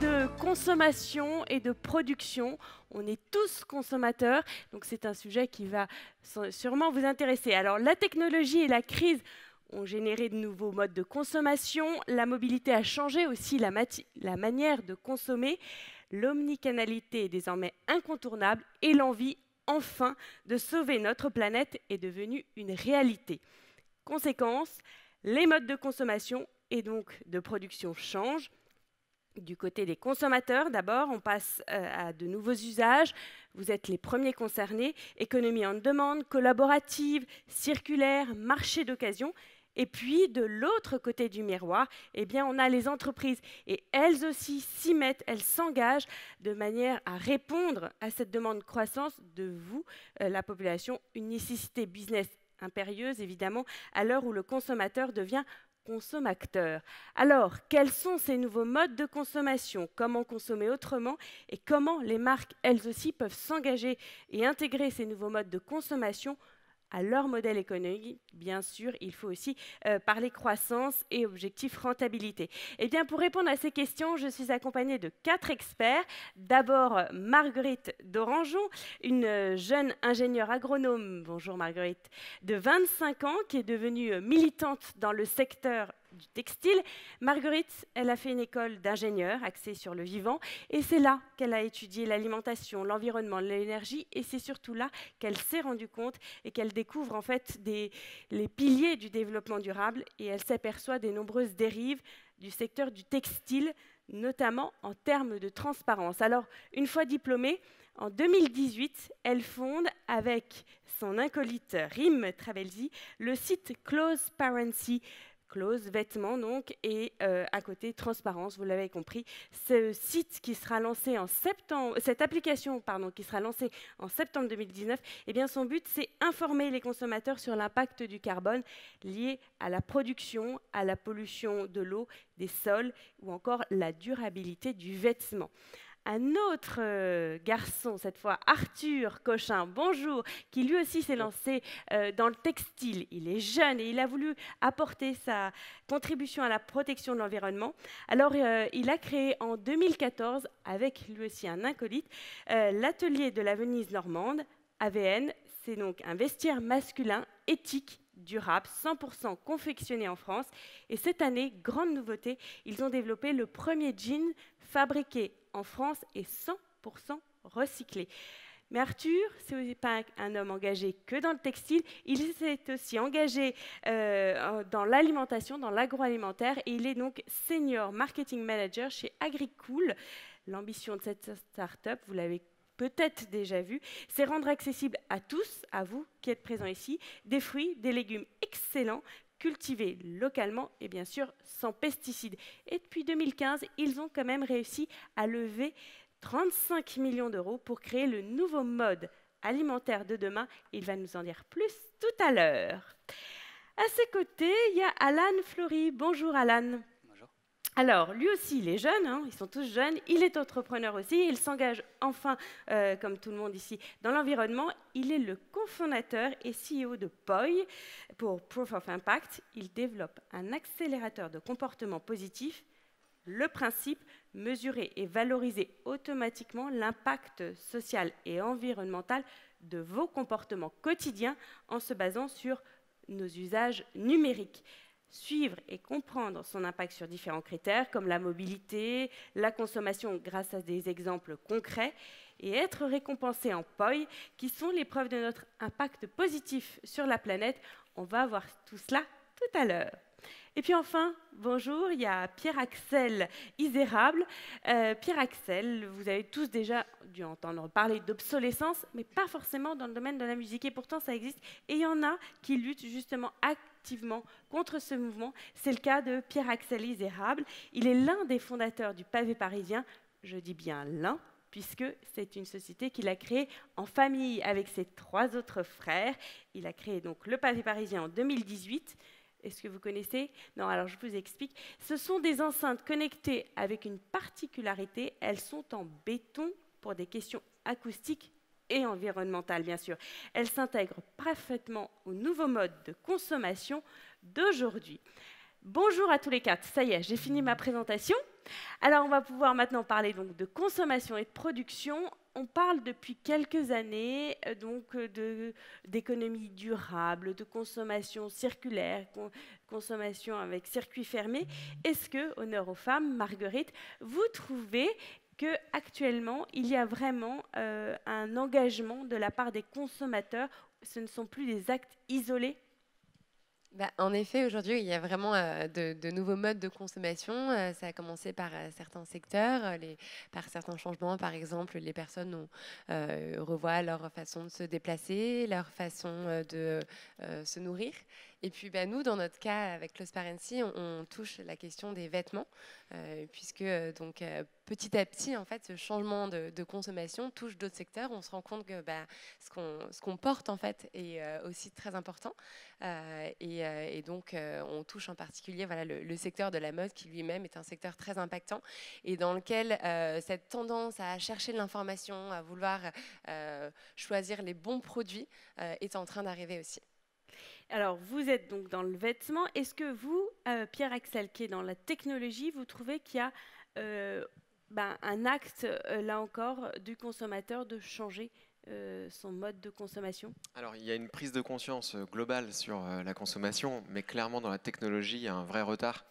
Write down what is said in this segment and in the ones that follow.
de consommation et de production. On est tous consommateurs, donc c'est un sujet qui va sûrement vous intéresser. Alors, la technologie et la crise ont généré de nouveaux modes de consommation. La mobilité a changé aussi la manière de consommer. L'omnicanalité est désormais incontournable et l'envie, enfin, de sauver notre planète est devenue une réalité. Conséquence, les modes de consommation et donc de production changent. Du côté des consommateurs, d'abord, on passe à de nouveaux usages. Vous êtes les premiers concernés. Économie en demande, collaborative, circulaire, marché d'occasion. Et puis, de l'autre côté du miroir, eh bien, on a les entreprises. Et elles aussi s'y mettent, elles s'engagent de manière à répondre à cette demande croissance de vous, la population. Une nécessité business impérieuse, évidemment, à l'heure où le consommateur devient consommateur. Alors, quels sont ces nouveaux modes de consommation? Comment consommer autrement? Et comment les marques, elles aussi, peuvent s'engager et intégrer ces nouveaux modes de consommation à leur modèle économique? Bien sûr, il faut aussi parler croissance et objectif rentabilité. Eh bien, pour répondre à ces questions, je suis accompagnée de 4 experts. D'abord, Marguerite Dorangeon, une jeune ingénieure agronome, bonjour Marguerite, de 25 ans, qui est devenue militante dans le secteur du textile. Marguerite, elle a fait une école d'ingénieur axée sur le vivant et c'est là qu'elle a étudié l'alimentation, l'environnement, l'énergie et c'est surtout là qu'elle s'est rendue compte et qu'elle découvre en fait les piliers du développement durable et elle s'aperçoit des nombreuses dérives du secteur du textile, notamment en termes de transparence. Alors, une fois diplômée, en 2018, elle fonde avec son acolyte Rim Travelsi le site Closeparency, Close, vêtements donc, et à côté, transparence, vous l'avez compris. Ce site qui sera lancé en septembre, cette application qui sera lancée en septembre 2019, eh bien son but c'est informer les consommateurs sur l'impact du carbone lié à la production, à la pollution de l'eau, des sols ou encore la durabilité du vêtement. Un autre garçon, cette fois Arthur Cochin, bonjour, qui lui aussi s'est lancé dans le textile. Il est jeune et il a voulu apporter sa contribution à la protection de l'environnement. Alors, il a créé en 2014, avec lui aussi un acolyte, l'atelier de la Venise normande, AVN. C'est donc un vestiaire masculin éthique, durable, 100% confectionné en France. Et cette année, grande nouveauté, ils ont développé le premier jean fabriqué en France et 100% recyclé. Mais Arthur, ce n'est pas un homme engagé que dans le textile, il s'est aussi engagé dans l'alimentation, dans l'agroalimentaire, et il est donc senior marketing manager chez Agricool. L'ambition de cette start-up, vous l'avez peut-être déjà vu, c'est rendre accessible à tous, à vous qui êtes présents ici, des fruits, des légumes excellents, cultivés localement et bien sûr sans pesticides. Et depuis 2015, ils ont quand même réussi à lever 35 millions d'euros pour créer le nouveau mode alimentaire de demain. Il va nous en dire plus tout à l'heure. À ses côtés, il y a Alan Fleury. Bonjour Alan. Bonjour. Alors, lui aussi, il est jeune, hein, ils sont tous jeunes, il est entrepreneur aussi, il s'engage enfin, comme tout le monde ici, dans l'environnement. Il est le cofondateur et CEO de POI, pour Proof of Impact. Il développe un accélérateur de comportement positif. Le principe, mesurer et valoriser automatiquement l'impact social et environnemental de vos comportements quotidiens en se basant sur nos usages numériques. Suivre et comprendre son impact sur différents critères comme la mobilité, la consommation grâce à des exemples concrets et être récompensé en POI qui sont les preuves de notre impact positif sur la planète. On va voir tout cela tout à l'heure. Et puis enfin, bonjour, il y a Pierre-Axel Isérable. Pierre-Axel, vous avez tous déjà dû entendre parler d'obsolescence, mais pas forcément dans le domaine de la musique. Et pourtant, ça existe. Et il y en a qui luttent justement activement contre ce mouvement. C'est le cas de Pierre-Axel Isérable. Il est l'un des fondateurs du Pavé Parisien. Je dis bien l'un, puisque c'est une société qu'il a créée en famille avec ses 3 autres frères. Il a créé donc le Pavé Parisien en 2018. Est-ce que vous connaissez? Non, alors je vous explique. Ce sont des enceintes connectées avec une particularité. Elles sont en béton pour des questions acoustiques et environnementales, bien sûr. Elles s'intègrent parfaitement au nouveau mode de consommation d'aujourd'hui. Bonjour à tous les quatre, ça y est, j'ai fini ma présentation. Alors on va pouvoir maintenant parler donc de consommation et de production. On parle depuis quelques années d'économie durable, de consommation circulaire, consommation avec circuit fermé. Est-ce que, honneur aux femmes, Marguerite, vous trouvez que actuellement il y a vraiment un engagement de la part des consommateurs? Ce ne sont plus des actes isolés? En effet, aujourd'hui, il y a vraiment de nouveaux modes de consommation. Ça a commencé par certains secteurs, par certains changements. Par exemple, les personnes revoient leur façon de se déplacer, leur façon de se nourrir. Et puis, nous, dans notre cas, avec Closparency, on touche la question des vêtements, puisque petit à petit, en fait, ce changement de consommation touche d'autres secteurs. On se rend compte que ce qu'on porte, en fait, est aussi très important. Et donc, on touche en particulier le secteur de la mode qui lui-même est un secteur très impactant et dans lequel cette tendance à chercher de l'information, à vouloir choisir les bons produits est en train d'arriver aussi. Alors, vous êtes donc dans le vêtement. Est-ce que vous, Pierre-Axel, qui est dans la technologie, vous trouvez qu'il y a un acte, là encore, du consommateur de changer son mode de consommation? Alors, il y a une prise de conscience globale sur la consommation, mais clairement dans la technologie, il y a un vrai retard.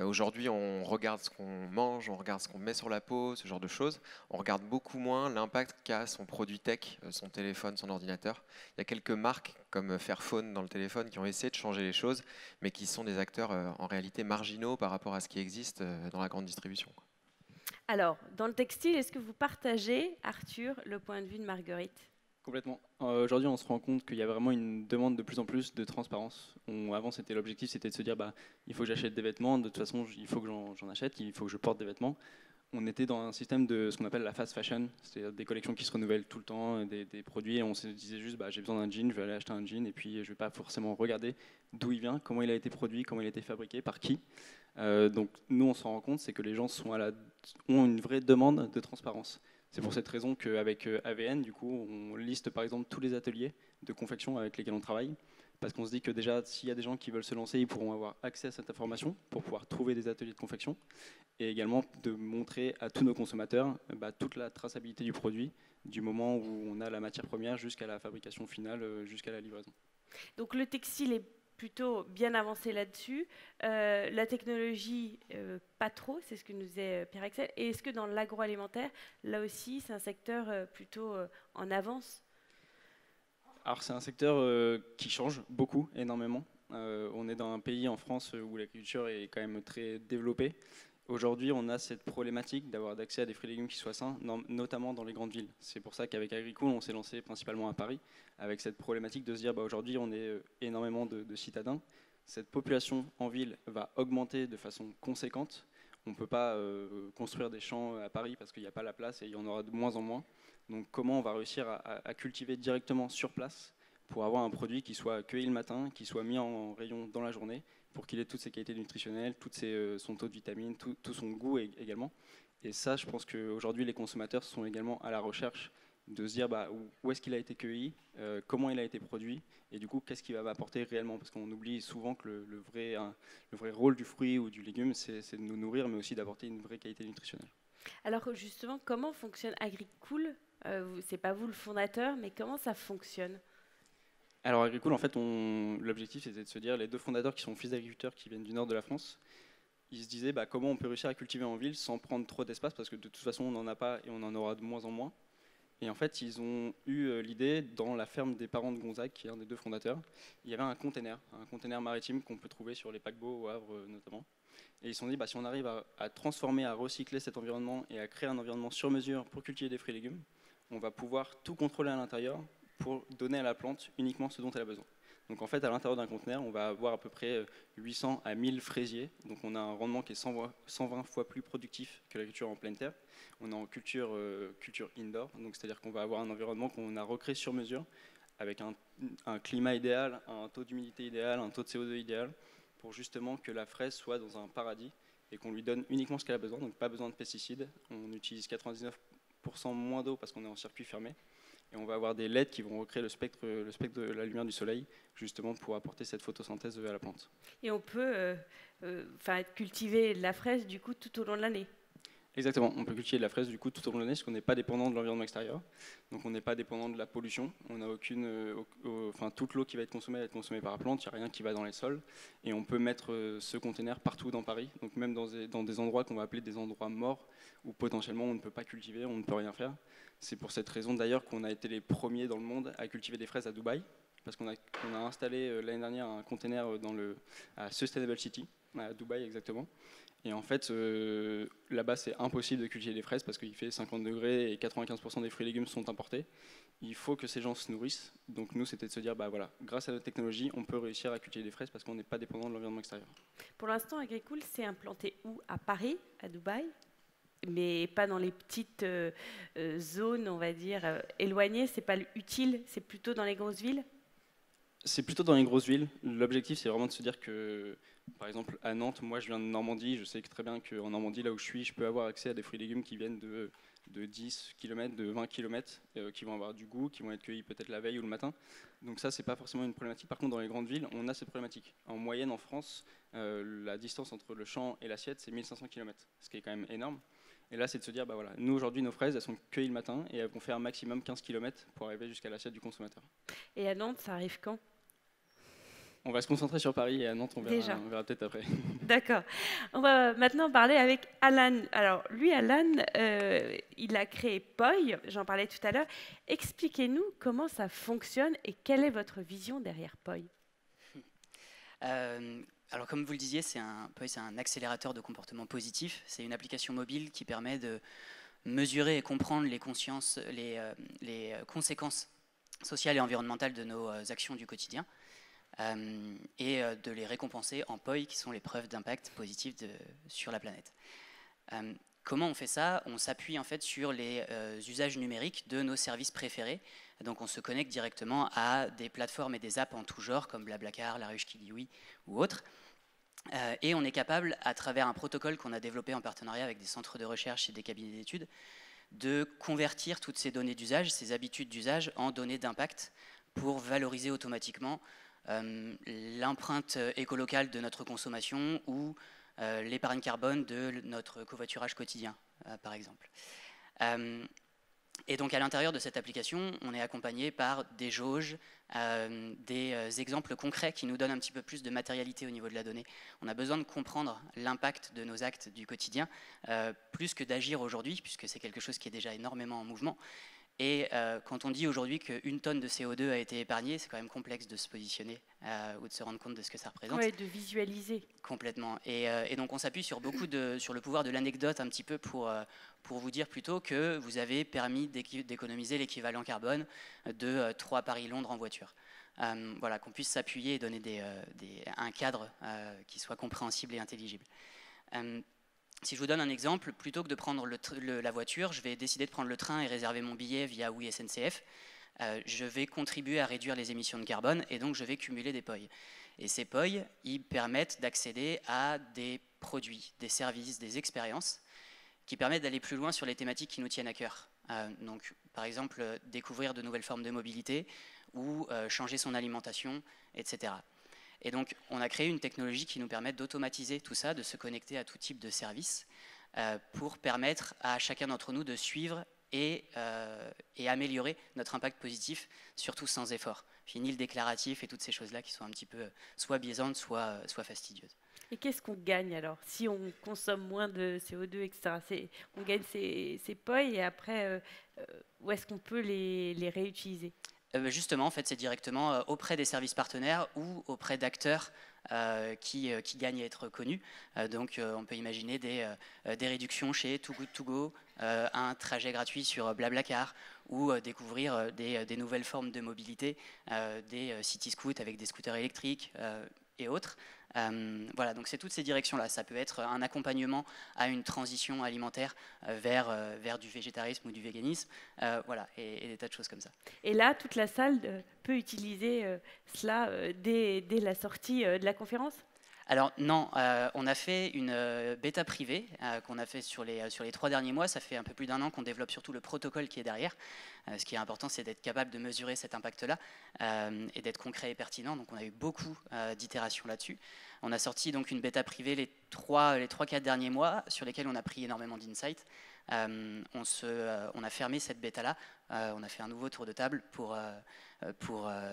Aujourd'hui, on regarde ce qu'on mange, on regarde ce qu'on met sur la peau, ce genre de choses. On regarde beaucoup moins l'impact qu'a son produit tech, son téléphone, son ordinateur. Il y a quelques marques comme Fairphone dans le téléphone qui ont essayé de changer les choses, mais qui sont des acteurs en réalité marginaux par rapport à ce qui existe dans la grande distribution. Alors, dans le textile, est-ce que vous partagez, Arthur, le point de vue de Marguerite? Complètement. Aujourd'hui, on se rend compte qu'il y a vraiment une demande de plus en plus de transparence. Avant, l'objectif, c'était de se dire, il faut que j'achète des vêtements. De toute façon, il faut que j'en achète. Il faut que je porte des vêtements. On était dans un système de ce qu'on appelle la fast fashion, c'est-à-dire des collections qui se renouvellent tout le temps, des produits. Et on se disait juste, j'ai besoin d'un jean, je vais aller acheter un jean. Et puis, je ne vais pas forcément regarder d'où il vient, comment il a été produit, comment il a été fabriqué, par qui. Donc, nous, on s'en rend compte, c'est que les gens ont une vraie demande de transparence. C'est pour cette raison qu'avec AVN, du coup, on liste par exemple tous les ateliers de confection avec lesquels on travaille, parce qu'on se dit que déjà, s'il y a des gens qui veulent se lancer, ils pourront avoir accès à cette information pour pouvoir trouver des ateliers de confection, et également de montrer à tous nos consommateurs toute la traçabilité du produit, du moment où on a la matière première jusqu'à la fabrication finale, jusqu'à la livraison. Donc le textile est plutôt bien avancé là-dessus. La technologie, pas trop, c'est ce que nous disait Pierre-Axel. Et est-ce que dans l'agroalimentaire, là aussi, c'est un secteur plutôt en avance? Alors c'est un secteur qui change beaucoup, énormément. On est dans un pays en France où l'agriculture est quand même très développée. Aujourd'hui, on a cette problématique d'avoir d'accès à des fruits et légumes qui soient sains, notamment dans les grandes villes. C'est pour ça qu'avec Agricool, on s'est lancé principalement à Paris, avec cette problématique de se dire aujourd'hui, on est énormément de citadins. Cette population en ville va augmenter de façon conséquente. On ne peut pas construire des champs à Paris parce qu'il n'y a pas la place et il y en aura de moins en moins. Donc comment on va réussir à cultiver directement sur place pour avoir un produit qui soit cueilli le matin, qui soit mis en rayon dans la journée, pour qu'il ait toutes ses qualités nutritionnelles, son taux de vitamines, tout son goût également. Et ça, je pense qu'aujourd'hui, les consommateurs sont également à la recherche de se dire où est-ce qu'il a été cueilli, comment il a été produit, et du coup, qu'est-ce qu'il va m'apporter réellement. Parce qu'on oublie souvent que le vrai rôle du fruit ou du légume, c'est de nous nourrir, mais aussi d'apporter une vraie qualité nutritionnelle. Alors justement, comment fonctionne Agricool? C'est pas vous le fondateur, mais comment ça fonctionne? Alors Agricool, en fait, l'objectif c'était de se dire, les deux fondateurs qui sont fils d'agriculteurs qui viennent du nord de la France, ils se disaient comment on peut réussir à cultiver en ville sans prendre trop d'espace, parce que de toute façon on n'en a pas et on en aura de moins en moins. Et en fait, ils ont eu l'idée, dans la ferme des parents de Gonzague, qui est un des deux fondateurs, il y avait un container maritime qu'on peut trouver sur les paquebots au Havre notamment. Et ils se sont dit, si on arrive à transformer, à recycler cet environnement et à créer un environnement sur mesure pour cultiver des fruits et légumes, on va pouvoir tout contrôler à l'intérieur pour donner à la plante uniquement ce dont elle a besoin. Donc en fait, à l'intérieur d'un conteneur, on va avoir à peu près 800 à 1000 fraisiers. Donc on a un rendement qui est 120 fois plus productif que la culture en pleine terre. On est en culture indoor, donc c'est-à-dire qu'on va avoir un environnement qu'on a recréé sur mesure, avec un climat idéal, un taux d'humidité idéal, un taux de CO2 idéal, pour justement que la fraise soit dans un paradis et qu'on lui donne uniquement ce qu'elle a besoin, donc pas besoin de pesticides. On utilise 99% moins d'eau parce qu'on est en circuit fermé. Et on va avoir des LED qui vont recréer le spectre de la lumière du soleil, justement pour apporter cette photosynthèse à la plante. Et on peut cultiver la fraise du coup tout au long de l'année. Exactement, on peut cultiver de la fraise du coup tout au long de l'année parce qu'on n'est pas dépendant de l'environnement extérieur, donc on n'est pas dépendant de la pollution, on n'a toute l'eau qui va être consommée par la plante, il n'y a rien qui va dans les sols, et on peut mettre ce conteneur partout dans Paris, donc même dans des endroits qu'on va appeler des endroits morts, où potentiellement on ne peut pas cultiver, on ne peut rien faire. C'est pour cette raison d'ailleurs qu'on a été les premiers dans le monde à cultiver des fraises à Dubaï, parce qu'on a installé l'année dernière un conteneur à Sustainable City, à Dubaï exactement. Et en fait, là-bas, c'est impossible de cultiver des fraises parce qu'il fait 50 degrés et 95% des fruits et légumes sont importés. Il faut que ces gens se nourrissent. Donc nous, c'était de se dire, bah voilà, grâce à notre technologie, on peut réussir à cultiver des fraises parce qu'on n'est pas dépendant de l'environnement extérieur. Pour l'instant, Agricool s'est implanté où? À Paris, à Dubaï, mais pas dans les petites zones, on va dire, éloignées. C'est pas utile, c'est plutôt dans les grosses villes? C'est plutôt dans les grosses villes. L'objectif, c'est vraiment de se dire que, par exemple, à Nantes, moi je viens de Normandie, je sais très bien qu'en Normandie, là où je suis, je peux avoir accès à des fruits et légumes qui viennent de 10 km, de 20 km, qui vont avoir du goût, qui vont être cueillis peut-être la veille ou le matin. Donc ça, c'est pas forcément une problématique. Par contre, dans les grandes villes, on a cette problématique. En moyenne, en France, la distance entre le champ et l'assiette, c'est 1500 km, ce qui est quand même énorme. Et là, c'est de se dire, bah voilà, nous aujourd'hui, nos fraises, elles sont cueillies le matin et elles vont faire un maximum 15 km pour arriver jusqu'à l'assiette du consommateur. Et à Nantes, ça arrive quand? On va se concentrer sur Paris et à Nantes, on verra peut-être après. D'accord. On va maintenant parler avec Alan. Alors, lui, Alan, il a créé Poi, j'en parlais tout à l'heure. Expliquez-nous comment ça fonctionne et quelle est votre vision derrière Poi. Alors, comme vous le disiez, Poi, c'est un accélérateur de comportement positif. C'est une application mobile qui permet de mesurer et comprendre les conséquences sociales et environnementales de nos actions du quotidien. Et de les récompenser en POI, qui sont les preuves d'impact positif sur la planète. Comment on fait ça? On s'appuie en fait sur les usages numériques de nos services préférés. Donc on se connecte directement à des plateformes et des apps en tout genre, comme Blablacar, La Ruche qui dit oui ou autres. Et on est capable, à travers un protocole qu'on a développé en partenariat avec des centres de recherche et des cabinets d'études, de convertir toutes ces données d'usage, ces habitudes d'usage, en données d'impact pour valoriser automatiquement l'empreinte écolocale de notre consommation ou l'épargne carbone de notre covoiturage quotidien, par exemple. Et donc à l'intérieur de cette application, on est accompagné par des jauges, des exemples concrets qui nous donnent un petit peu plus de matérialité au niveau de la donnée. On a besoin de comprendre l'impact de nos actes du quotidien, plus que d'agir aujourd'hui, puisque c'est quelque chose qui est déjà énormément en mouvement. Et quand on dit aujourd'hui qu'une tonne de CO2 a été épargnée, c'est quand même complexe de se positionner ou de se rendre compte de ce que ça représente. Oui, de visualiser. Complètement. Et donc on s'appuie sur sur le pouvoir de l'anecdote un petit peu pour vous dire plutôt que vous avez permis d'économiser l'équivalent carbone de 3 Paris-Londres en voiture. Voilà, qu'on puisse s'appuyer et donner un cadre qui soit compréhensible et intelligible. Si je vous donne un exemple, plutôt que de prendre la voiture, je vais décider de prendre le train et réserver mon billet via Oui SNCF. Je vais contribuer à réduire les émissions de carbone et donc je vais cumuler des POI. Et ces POI, ils permettent d'accéder à des produits, des services, des expériences qui permettent d'aller plus loin sur les thématiques qui nous tiennent à cœur. Donc, par exemple, découvrir de nouvelles formes de mobilité ou changer son alimentation, etc. Et donc, on a créé une technologie qui nous permet d'automatiser tout ça, de se connecter à tout type de service pour permettre à chacun d'entre nous de suivre et améliorer notre impact positif, surtout sans effort. Fini le déclaratif et toutes ces choses-là qui sont un petit peu soit biaisantes, soit fastidieuses. Et qu'est-ce qu'on gagne alors si on consomme moins de CO2, etc. On gagne ces POI et après, où est-ce qu'on peut les réutiliser? Justement, en fait, c'est directement auprès des services partenaires ou auprès d'acteurs qui gagnent à être connus. Donc, on peut imaginer des réductions chez Too Good To Go, un trajet gratuit sur Blablacar ou découvrir des nouvelles formes de mobilité, des city scoots avec des scooters électriques et autres. Voilà, donc c'est toutes ces directions-là. Ça peut être un accompagnement à une transition alimentaire vers du végétarisme ou du véganisme, voilà, et des tas de choses comme ça. Et là, toute la salle peut utiliser cela dès la sortie de la conférence? Alors non, on a fait une bêta privée qu'on a fait sur les 3 derniers mois. Ça fait un peu plus d'1 an qu'on développe surtout le protocole qui est derrière. Ce qui est important, c'est d'être capable de mesurer cet impact-là et d'être concret et pertinent. Donc on a eu beaucoup d'itérations là-dessus. On a sorti donc une bêta privée les 3-4 derniers mois sur lesquels on a pris énormément d'insights. On a fermé cette bêta-là. On a fait un nouveau tour de table pour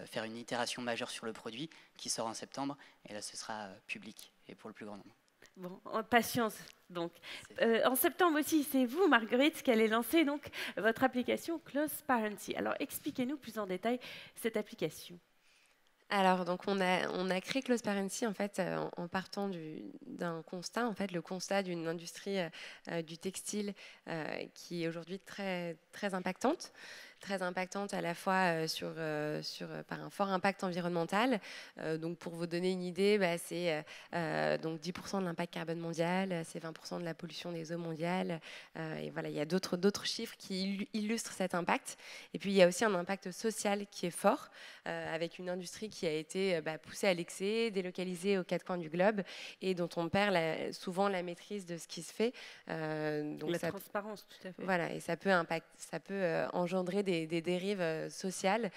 faire une itération majeure sur le produit qui sort en septembre. Et là, ce sera public et pour le plus grand nombre. Bon, patience donc. En septembre aussi, c'est vous, Marguerite, qui allez lancer donc votre application Closeparency. Alors, expliquez-nous plus en détail cette application. Alors, donc on a créé Closeparency en fait en partant d'un constat, en fait, le constat d'une industrie du textile qui est aujourd'hui très très impactante à la fois par un fort impact environnemental. Donc pour vous donner une idée, c'est donc 10% de l'impact carbone mondial, c'est 20% de la pollution des eaux mondiales. Et voilà, il y a d'autres chiffres qui illustrent cet impact. Et puis il y a aussi un impact social qui est fort, avec une industrie qui a été poussée à l'excès, délocalisée aux 4 coins du globe, et dont on perd souvent la maîtrise de ce qui se fait. Donc la transparence, tout à fait. Voilà, et ça peut engendrer des dérives sociales.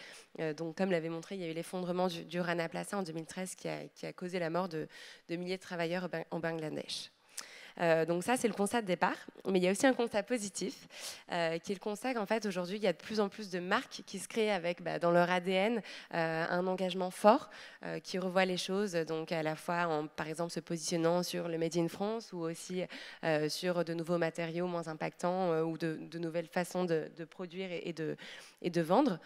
Donc, comme l'avait montré, il y a eu l'effondrement du Rana Plaza en 2013 qui a causé la mort de milliers de travailleurs en Bangladesh. Donc ça, c'est le constat de départ. Mais il y a aussi un constat positif, qui est le constat qu'en fait, aujourd'hui, il y a de plus en plus de marques qui se créent avec, dans leur ADN, un engagement fort, qui revoit les choses, donc à la fois par exemple, se positionnant sur le Made in France ou aussi sur de nouveaux matériaux moins impactants ou de nouvelles façons de produire et de vendre.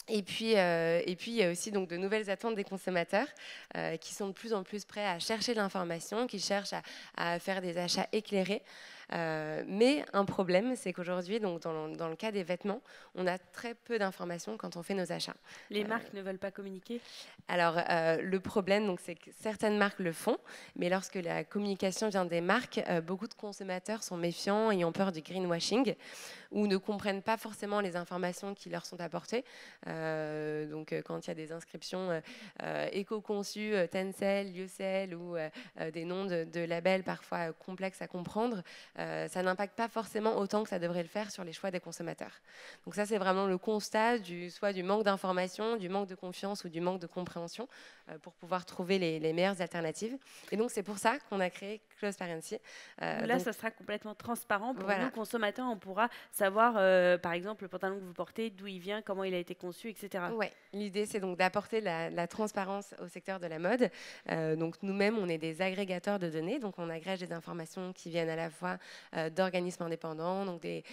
Et puis, il y a aussi donc de nouvelles attentes des consommateurs qui sont de plus en plus prêts à chercher de l'information, qui cherchent à faire des achats éclairés. Mais un problème, c'est qu'aujourd'hui, donc dans le cas des vêtements, on a très peu d'informations quand on fait nos achats. Les marques ne veulent pas communiquer ? Alors, le problème, donc, c'est que certaines marques le font, mais lorsque la communication vient des marques, beaucoup de consommateurs sont méfiants et ont peur du greenwashing ou ne comprennent pas forcément les informations qui leur sont apportées. Donc, quand il y a des inscriptions éco-conçues, Tencel, Lyocell ou des noms de labels parfois complexes à comprendre, ça n'impacte pas forcément autant que ça devrait le faire sur les choix des consommateurs. Donc ça, c'est vraiment le constat soit du manque d'information, du manque de confiance ou du manque de compréhension pour pouvoir trouver les meilleures alternatives. Et donc, c'est pour ça qu'on a créé Closeparency. Là, ça sera complètement transparent. Pour voilà. nous, consommateurs, on pourra savoir, par exemple, le pantalon que vous portez, d'où il vient, comment il a été conçu, etc. Oui, l'idée, c'est donc d'apporter la transparence au secteur de la mode. Donc, nous-mêmes, on est des agrégateurs de données. Donc, on agrège des informations qui viennent à la fois d'organismes indépendants, donc des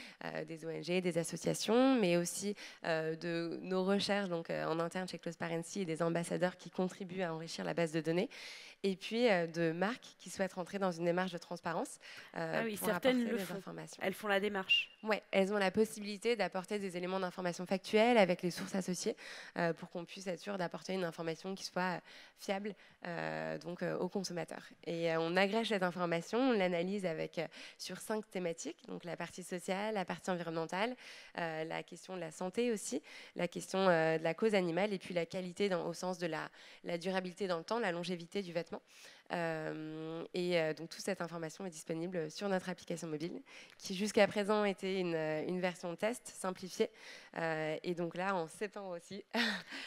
ONG, des associations, mais aussi de nos recherches donc, en interne chez Closeparency et des ambassadeurs qui contribuent à enrichir la base de données. Et puis de marques qui souhaitent rentrer dans une démarche de transparence oui, pour certaines apporter le des font. informations. Elles font la démarche. Oui, elles ont la possibilité d'apporter des éléments d'information factuelle avec les sources associées pour qu'on puisse être sûr d'apporter une information qui soit fiable aux consommateurs. Et on agrège cette information, on l'analyse sur 5 thématiques, donc la partie sociale, la partie environnementale, la question de la santé aussi, la question de la cause animale et puis la qualité au sens de la durabilité dans le temps, la longévité du vêtement. Donc toute cette information est disponible sur notre application mobile qui jusqu'à présent était une version test simplifiée et donc là en septembre aussi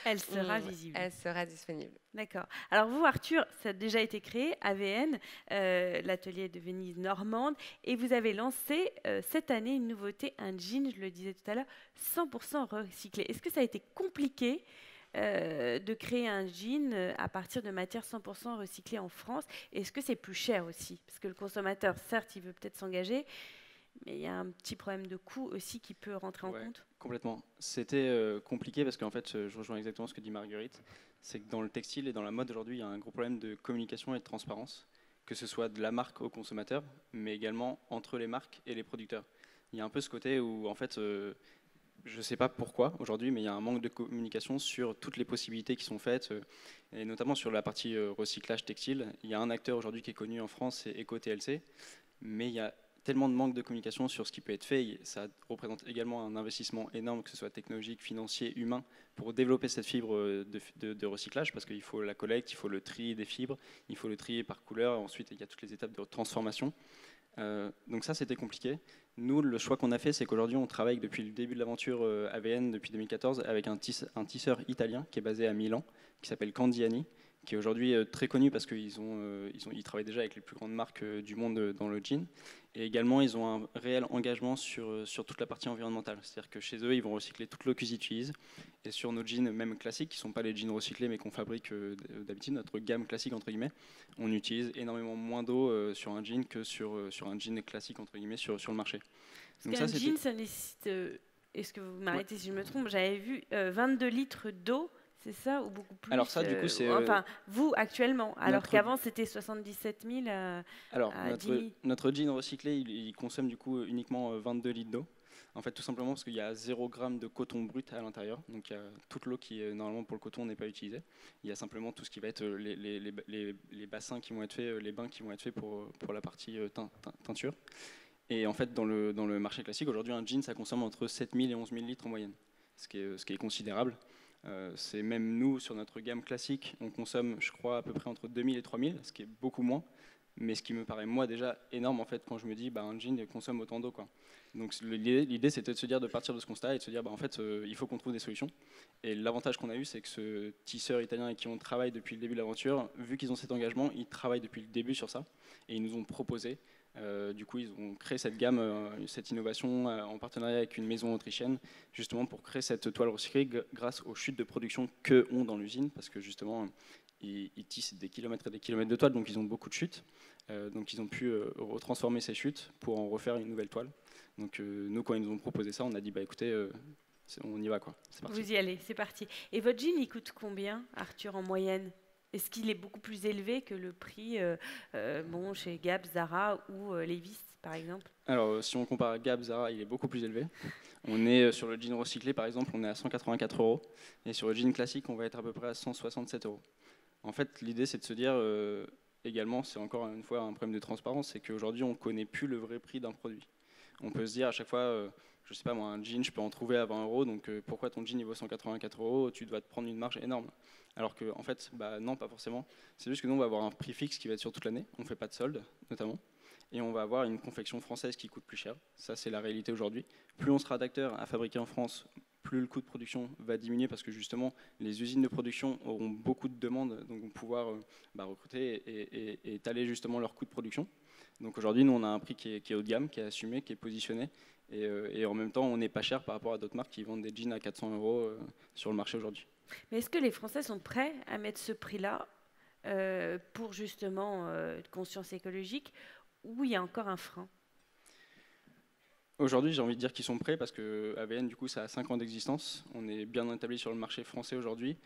elle sera visible. Elle sera disponible. D'accord. Alors vous Arthur, ça a déjà été créé, AVN, l'atelier de Venise normande, et vous avez lancé cette année une nouveauté, un jean, je le disais tout à l'heure, 100% recyclé. Est-ce que ça a été compliqué de créer un jean à partir de matières 100% recyclées en France? Est-ce que c'est plus cher aussi? Parce que le consommateur, certes, il veut peut-être s'engager, mais il y a un petit problème de coût aussi qui peut rentrer en compte. Complètement. C'était compliqué parce qu'en fait, je rejoins exactement ce que dit Marguerite. C'est que dans le textile et dans la mode aujourd'hui, il y a un gros problème de communication et de transparence, que ce soit de la marque au consommateur, mais également entre les marques et les producteurs. Il y a un peu ce côté où, en fait, je ne sais pas pourquoi aujourd'hui, mais il y a un manque de communication sur toutes les possibilités qui sont faites, et notamment sur la partie recyclage textile. Il y a un acteur aujourd'hui qui est connu en France, c'est EcoTLC, mais il y a tellement de manque de communication sur ce qui peut être fait. Et ça représente également un investissement énorme, que ce soit technologique, financier, humain, pour développer cette fibre de recyclage, parce qu'il faut la collecte, il faut le tri des fibres, il faut le trier par couleur, ensuite il y a toutes les étapes de transformation. Donc ça, c'était compliqué. Nous, le choix qu'on a fait, c'est qu'aujourd'hui, on travaille depuis le début de l'aventure AVN, depuis 2014, avec un tisseur italien qui est basé à Milan, qui s'appelle Candiani, qui est aujourd'hui très connu parce qu'ils travaillent déjà avec les plus grandes marques du monde dans le jean. Et également, ils ont un réel engagement sur toute la partie environnementale. C'est-à-dire que chez eux, ils vont recycler toute l'eau qu'ils utilisent. Et sur nos jeans, même classiques, qui ne sont pas les jeans recyclés, mais qu'on fabrique d'habitude, notre gamme classique, entre guillemets, on utilise énormément moins d'eau sur un jean que sur un jean classique, entre guillemets, sur le marché. Parce qu'un jean, ça nécessite, est-ce que vous m'arrêtez si je me trompe, j'avais vu 22 litres d'eau. C'est ça ou beaucoup plus? Alors ça, du coup, c'est... Enfin, vous, actuellement, alors qu'avant, c'était 77 000 alors, à 10 000. Notre jean recyclé, il consomme du coup uniquement 22 litres d'eau. En fait, tout simplement parce qu'il y a 0 g de coton brut à l'intérieur. Donc, il y a toute l'eau qui, normalement, pour le coton, n'est pas utilisée. Il y a simplement tout ce qui va être les bassins qui vont être faits, les bains qui vont être faits pour la partie teinture. Et en fait, dans le marché classique, aujourd'hui, un jean, ça consomme entre 7 000 et 11 000 litres en moyenne, ce qui est considérable. C'est même nous, sur notre gamme classique, on consomme, je crois, à peu près entre 2000 et 3000, ce qui est beaucoup moins, mais ce qui me paraît, moi, déjà énorme, en fait, quand je me dis, un jean consomme autant d'eau, quoi. Donc l'idée, c'était de se dire, de partir de ce constat et de se dire, en fait, il faut qu'on trouve des solutions. Et l'avantage qu'on a eu, c'est que ce tisseur italien avec qui on travaille depuis le début de l'aventure, vu qu'ils ont cet engagement, ils travaillent depuis le début sur ça, et ils nous ont proposé. Du coup, ils ont créé cette gamme, cette innovation en partenariat avec une maison autrichienne, justement pour créer cette toile recyclée grâce aux chutes de production qu'eux ont dans l'usine, parce que justement, ils tissent des kilomètres et des kilomètres de toile, donc ils ont beaucoup de chutes. Donc ils ont pu retransformer ces chutes pour en refaire une nouvelle toile. Donc nous, quand ils nous ont proposé ça, on a dit, écoutez, on y va, quoi. C'est parti. Vous y allez, c'est parti. Et votre jean, il coûte combien, Arthur, en moyenne ? Est-ce qu'il est beaucoup plus élevé que le prix chez Gap, Zara ou Levi's, par exemple? Alors, si on compare à Gap, Zara, il est beaucoup plus élevé. On est sur le jean recyclé, par exemple, on est à 184 €. Et sur le jean classique, on va être à peu près à 167 €. En fait, l'idée, c'est de se dire, également, c'est encore une fois un problème de transparence, c'est qu'aujourd'hui, on ne connaît plus le vrai prix d'un produit. On peut se dire à chaque fois, je ne sais pas moi, un jean, je peux en trouver à 20 €, donc pourquoi ton jean il vaut 184 €, tu dois te prendre une marge énorme. Alors que, en fait, non, pas forcément. C'est juste que nous, on va avoir un prix fixe qui va être sur toute l'année. On ne fait pas de solde, notamment. Et on va avoir une confection française qui coûte plus cher. Ça, c'est la réalité aujourd'hui. Plus on sera d'acteurs à fabriquer en France, plus le coût de production va diminuer parce que, justement, les usines de production auront beaucoup de demandes, donc vont pouvoir recruter et étaler, justement, leur coût de production. Donc aujourd'hui, nous, on a un prix qui est haut de gamme, qui est assumé, qui est positionné. Et en même temps, on n'est pas cher par rapport à d'autres marques qui vendent des jeans à 400 € sur le marché aujourd'hui. Mais est-ce que les Français sont prêts à mettre ce prix-là pour justement conscience écologique, ou il y a encore un frein? Aujourd'hui, j'ai envie de dire qu'ils sont prêts parce que AVN, du coup, ça a 5 ans d'existence. On est bien établi sur le marché français aujourd'hui.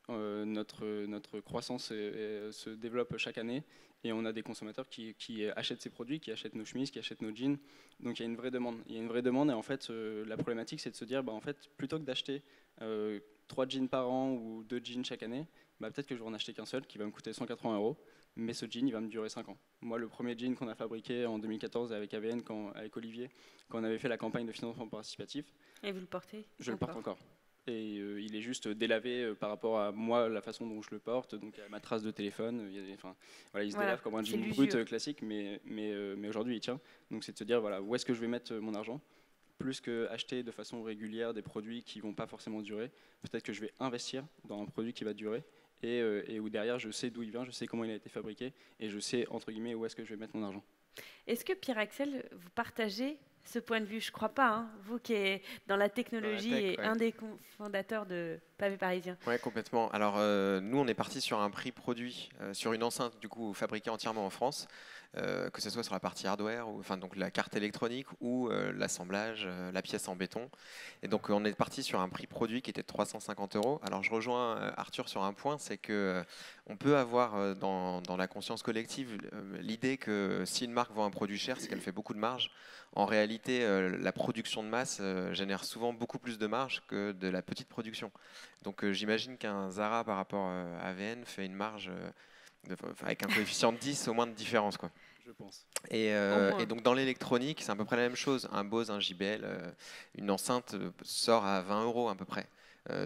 Notre croissance se développe chaque année et on a des consommateurs qui achètent ces produits, qui achètent nos chemises, qui achètent nos jeans. Donc il y a une vraie demande. Il y a une vraie demande et en fait, la problématique, c'est de se dire, en fait, plutôt que d'acheter 3 jeans par an ou 2 jeans chaque année, peut-être que je vais en acheter qu'un seul qui va me coûter 180 €, mais ce jean, il va me durer 5 ans. Moi, le premier jean qu'on a fabriqué en 2014 avec AVN, avec Olivier, quand on avait fait la campagne de financement participatif. Et vous le portez? Je le porte encore. Et il est juste délavé par rapport à moi, la façon dont je le porte. Donc, il y a ma trace de téléphone. Il se délave comme un jean brut classique, mais aujourd'hui, il tient. Donc, c'est de se dire, où est-ce que je vais mettre mon argent? Plus qu'acheter de façon régulière des produits qui ne vont pas forcément durer, peut-être que je vais investir dans un produit qui va durer et où derrière, je sais d'où il vient, je sais comment il a été fabriqué et je sais, entre guillemets, où est-ce que je vais mettre mon argent. Est-ce que Pierre-Axel, vous partagez ce point de vue? Je ne crois pas, hein. Vous qui êtes dans la technologie et un des fondateurs de Pavé Parisien. Oui, complètement. Alors, nous, on est parti sur un prix produit, sur une enceinte du coup fabriquée entièrement en France, que ce soit sur la partie hardware, donc la carte électronique ou l'assemblage, la pièce en béton. Et donc, on est parti sur un prix produit qui était de 350 €. Alors, je rejoins Arthur sur un point, c'est que on peut avoir dans la conscience collective l'idée que si une marque vend un produit cher, c'est qu'elle fait beaucoup de marge. En réalité, la production de masse génère souvent beaucoup plus de marge que de la petite production. Donc j'imagine qu'un Zara par rapport à AVN fait une marge avec un coefficient de 10 au moins de différence, quoi. Je pense. Et donc dans l'électronique, c'est à peu près la même chose. Un Bose, un JBL, une enceinte sort à 20 € à peu près.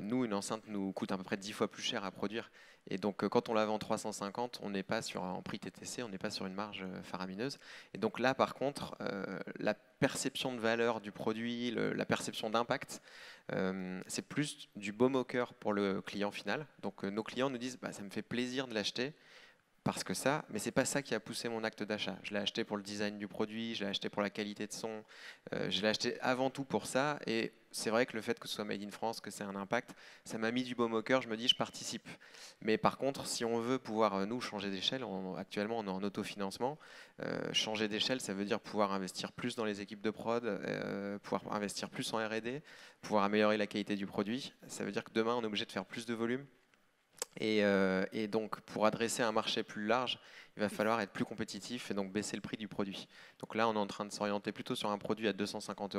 Nous, une enceinte nous coûte à peu près 10 fois plus cher à produire. Et donc quand on la vend 350, on n'est pas en prix TTC, on n'est pas sur une marge faramineuse. Et donc là, par contre, la perception de valeur du produit, la perception d'impact, c'est plus du baume au cœur pour le client final. Donc nos clients nous disent, bah, ça me fait plaisir de l'acheter. Parce que ça, mais c'est pas ça qui a poussé mon acte d'achat. Je l'ai acheté pour le design du produit, je l'ai acheté pour la qualité de son, je l'ai acheté avant tout pour ça. Et c'est vrai que le fait que ce soit made in France, que c'est un impact, ça m'a mis du baume au cœur. Je me dis, je participe. Mais par contre, si on veut pouvoir nous changer d'échelle, actuellement on est en autofinancement. Changer d'échelle, ça veut dire pouvoir investir plus dans les équipes de prod, pouvoir investir plus en R&D, pouvoir améliorer la qualité du produit. Ça veut dire que demain on est obligé de faire plus de volume. Et donc, pour adresser un marché plus large, il va falloir être plus compétitif et donc baisser le prix du produit. Donc là, on est en train de s'orienter plutôt sur un produit à 250 €.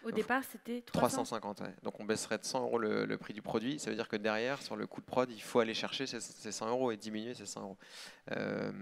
Au départ, c'était 300. 350, ouais. Donc on baisserait de 100 € le prix du produit. Ça veut dire que derrière, sur le coût de prod, il faut aller chercher ces 100 € et diminuer ces 100 €.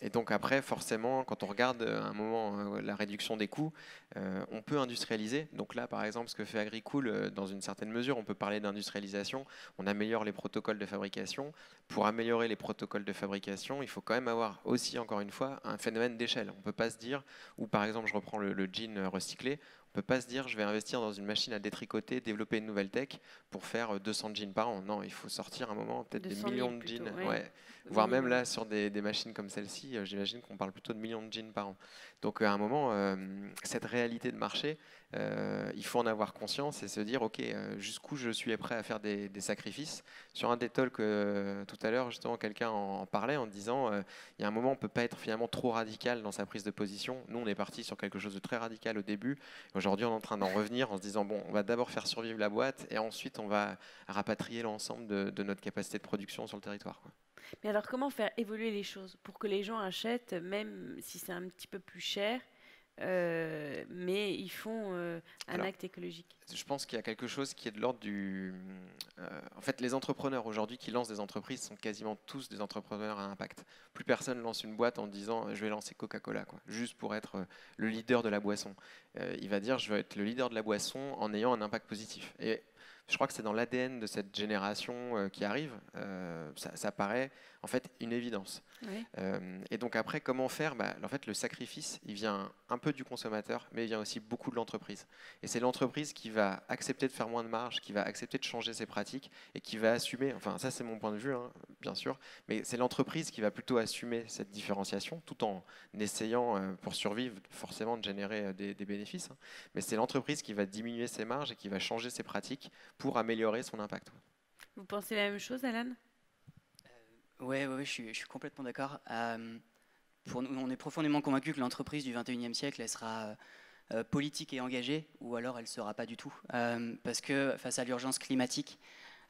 Et donc après, forcément, quand on regarde à un moment la réduction des coûts, on peut industrialiser. Donc là, par exemple, ce que fait Agricool, dans une certaine mesure, on peut parler d'industrialisation. On améliore les protocoles de fabrication. Pour améliorer les protocoles de fabrication, il faut quand même avoir aussi, encore une fois, un phénomène d'échelle. On ne peut pas se dire, ou par exemple, je reprends le jean recyclé, on ne peut pas se dire, je vais investir dans une machine à détricoter, développer une nouvelle tech pour faire 200 jeans par an. Non, il faut sortir à un moment peut-être des millions de jeans. Plutôt, ouais. Voire même là, sur des machines comme celle-ci, j'imagine qu'on parle plutôt de millions de jeans par an. Donc à un moment, cette réalité de marché, il faut en avoir conscience et se dire, OK, jusqu'où je suis prêt à faire des sacrifices. Sur un des talks tout à l'heure, justement, quelqu'un en parlait en disant, il y a un moment, on ne peut pas être finalement trop radical dans sa prise de position. Nous, on est parti sur quelque chose de très radical au début. Aujourd'hui, on est en train d'en revenir en se disant, bon, on va d'abord faire survivre la boîte et ensuite, on va rapatrier l'ensemble de notre capacité de production sur le territoire, quoi. Mais alors, comment faire évoluer les choses pour que les gens achètent, même si c'est un petit peu plus cher, mais ils font un acte écologique? Je pense qu'il y a quelque chose qui est de l'ordre du... en fait, les entrepreneurs aujourd'hui qui lancent des entreprises sont quasiment tous des entrepreneurs à impact. Plus personne lance une boîte en disant « je vais lancer Coca-Cola », juste pour être le leader de la boisson. Il va dire « je vais être le leader de la boisson en ayant un impact positif ». Et je crois que c'est dans l'ADN de cette génération qui arrive. Ça paraît en fait une évidence. Oui. Et donc après, comment faire? En fait, le sacrifice, il vient un peu du consommateur, mais il vient aussi beaucoup de l'entreprise. Et c'est l'entreprise qui va accepter de faire moins de marge, qui va accepter de changer ses pratiques et qui va assumer, enfin ça c'est mon point de vue, hein, bien sûr, mais c'est l'entreprise qui va plutôt assumer cette différenciation tout en essayant, pour survivre, forcément de générer des bénéfices. Hein. Mais c'est l'entreprise qui va diminuer ses marges et qui va changer ses pratiques pour améliorer son impact. Vous pensez la même chose, Alan? Oui, je suis complètement d'accord. Pour nous, on est profondément convaincus que l'entreprise du 21e siècle, elle sera politique et engagée, ou alors elle ne sera pas du tout. Parce que face à l'urgence climatique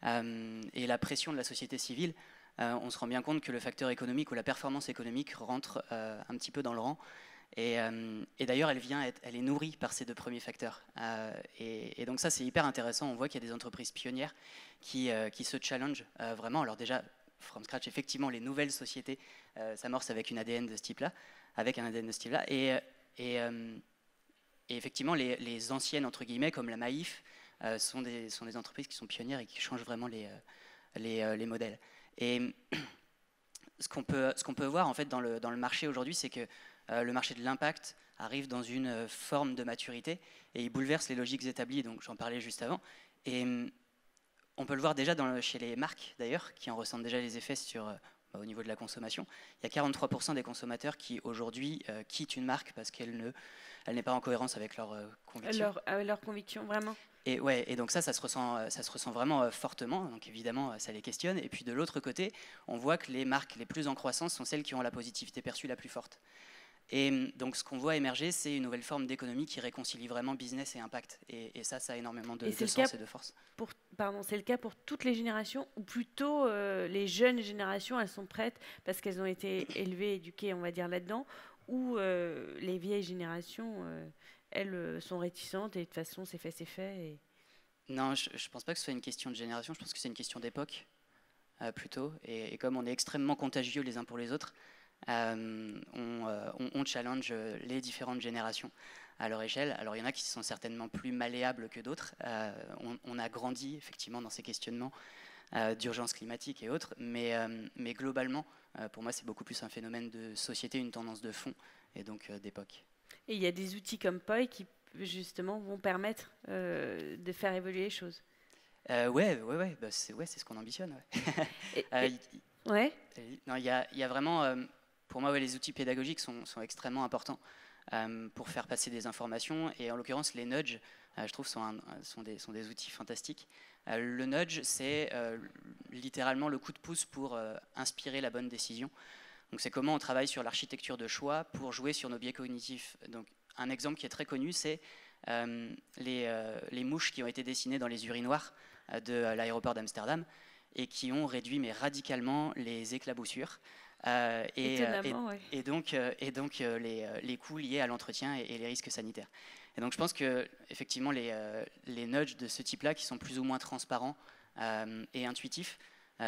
et la pression de la société civile, on se rend bien compte que le facteur économique ou la performance économique rentre un petit peu dans le rang. Et d'ailleurs, elle est nourrie par ces deux premiers facteurs. Et donc ça, c'est hyper intéressant. On voit qu'il y a des entreprises pionnières qui se challengent vraiment. Alors déjà, from scratch, effectivement, les nouvelles sociétés s'amorcent avec un ADN de ce type-là. Et effectivement, les anciennes, entre guillemets, comme la Maïf, sont des entreprises qui sont pionnières et qui changent vraiment les modèles. Et ce qu'on peut voir en fait dans le marché aujourd'hui, c'est que le marché de l'impact arrive dans une forme de maturité et il bouleverse les logiques établies, donc j'en parlais juste avant. Et on peut le voir déjà chez les marques d'ailleurs, qui en ressentent déjà les effets au niveau de la consommation. Il y a 43% des consommateurs qui aujourd'hui quittent une marque parce qu'elle n'est pas en cohérence avec leurs convictions. Leur conviction, vraiment. Et donc ça se ressent vraiment fortement, donc évidemment ça les questionne. Et puis de l'autre côté, on voit que les marques les plus en croissance sont celles qui ont la positivité perçue la plus forte. Et donc ce qu'on voit émerger, c'est une nouvelle forme d'économie qui réconcilie vraiment business et impact. Et ça a énormément de sens et de force. C'est le cas pour toutes les générations, ou plutôt les jeunes générations, elles sont prêtes parce qu'elles ont été élevées, éduquées, on va dire, là-dedans, ou les vieilles générations, elles sont réticentes et de toute façon, c'est fait. Et... Non, je ne pense pas que ce soit une question de génération, je pense que c'est une question d'époque, plutôt. Et comme on est extrêmement contagieux les uns pour les autres, on challenge les différentes générations à leur échelle. Alors il y en a qui sont certainement plus malléables que d'autres. On a grandi effectivement dans ces questionnements d'urgence climatique et autres, mais globalement, pour moi, c'est beaucoup plus un phénomène de société, une tendance de fond et donc d'époque. Et il y a des outils comme Poi qui justement vont permettre de faire évoluer les choses. Ouais, c'est ce qu'on ambitionne. Ouais. Ouais. Non, il y a vraiment, pour moi, les outils pédagogiques sont extrêmement importants pour faire passer des informations. Et en l'occurrence, les nudges, je trouve, sont des outils fantastiques. Le nudge, c'est littéralement le coup de pouce pour inspirer la bonne décision. Donc, c'est comment on travaille sur l'architecture de choix pour jouer sur nos biais cognitifs. Donc, un exemple qui est très connu, c'est les mouches qui ont été dessinées dans les urinoirs de l'aéroport d'Amsterdam et qui ont réduit mais radicalement les éclaboussures et donc les coûts liés à l'entretien et les risques sanitaires. Et donc je pense que effectivement les nudges de ce type-là, qui sont plus ou moins transparents et intuitifs,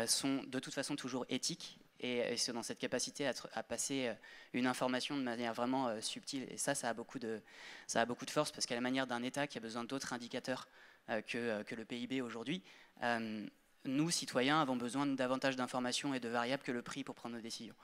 sont de toute façon toujours éthiques et sont dans cette capacité à passer une information de manière vraiment subtile. Et ça a beaucoup de force, parce qu'à la manière d'un État qui a besoin d'autres indicateurs que le PIB aujourd'hui, nous, citoyens, avons besoin de davantage d'informations et de variables que le prix pour prendre nos décisions.